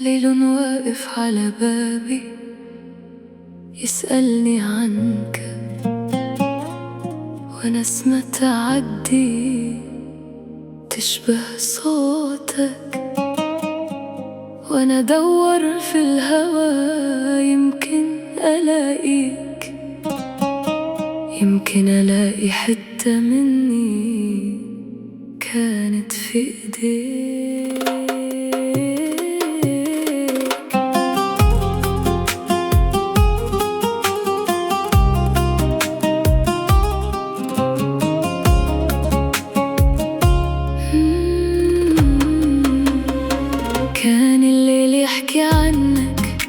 ليل واقف على بابي يسألني عنك، ونسمة تعدي تشبه صوتك، وانا ادور في الهوى يمكن الاقيك، يمكن الاقي حتة مني كانت في ايديك. كان الليل يحكي عنك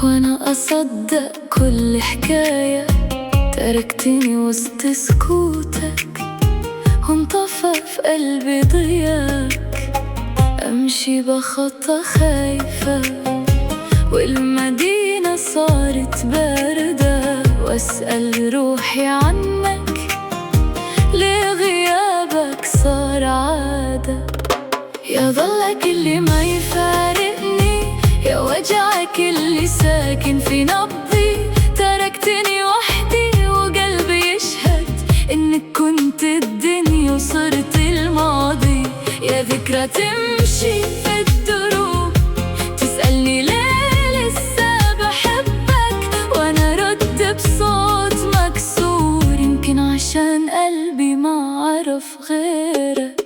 وانا اصدق كل حكاية، تركتني وسط سكوتك وانطفى في قلبي ضياك، امشي بخطة خايفة والمدينة صارت باردة، واسأل روحي عنك ليه غيابك صار عادة. يا ظلك اللي ما يفارقني، يا وجعك اللي ساكن في نبضي، تركتني وحدي وقلبي يشهد انك كنت الدنيا وصرت الماضي. يا ذكرى تمشي في الدروب تسألني ليه لسه بحبك، وانا رد بصوت مكسور يمكن عشان قلبي ما عرف غيرك.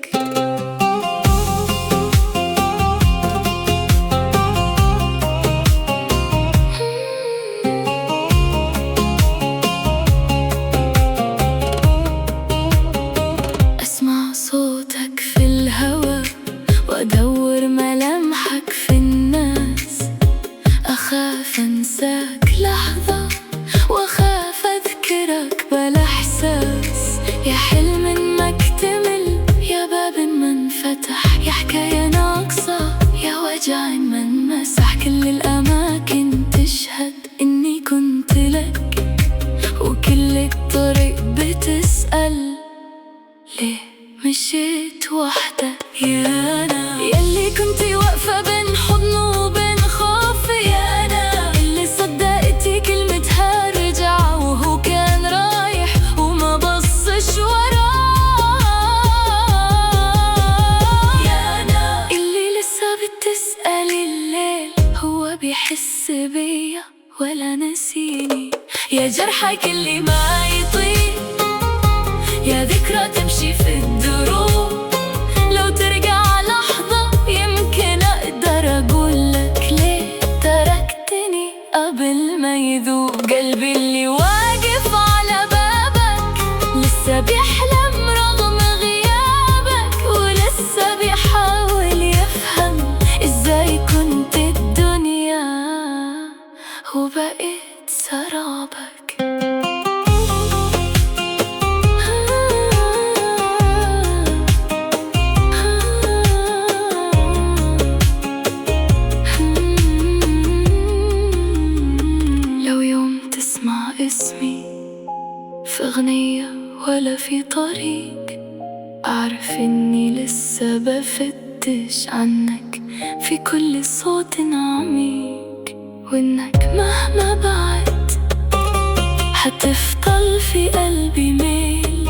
صوتك في الهوى وادور ملامحك في الناس، اخاف انساك لحظة واخاف اذكرك بلا احساس. يا حلم ما اكتمل، يا باب ما انفتح، يا حكاية ناقصة، يا وجع ما انمسح. كل الاماكن تشهد اني كنت لك، وكل الطريق بتسأل ليه مشيت وحدك. يا أنا يلي كنتي واقفة بين حضن وبين خوف، يا أنا اللي صدقتي كلمتها رجع وهو كان رايح وما بصش وراه. يا أنا اللي لسه بتسأل الليل هو بيحس بيا ولا نسيني. يا جرحك اللي ما يطيق، يا ذكرى تمشي في الدروب، لو ترجع لحظة يمكن أقدر أقولك ليه تركتني قبل ما يذوب. قلبي اللي واقف على بابك لسه بيحلم رغم غيابك، ولسه بيحاول يفهم إزاي كنت الدنيا وبقيت سرابك. اسمع اسمي في أغنية ولا في طريق، أعرف إني لسه بفتش عنك في كل صوت عميق، وإنك مهما بعد حتفضل في قلبي ميل.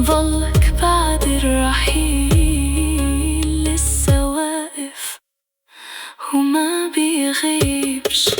ظلك بعد الرحيل لسه واقف وما بيغيبش.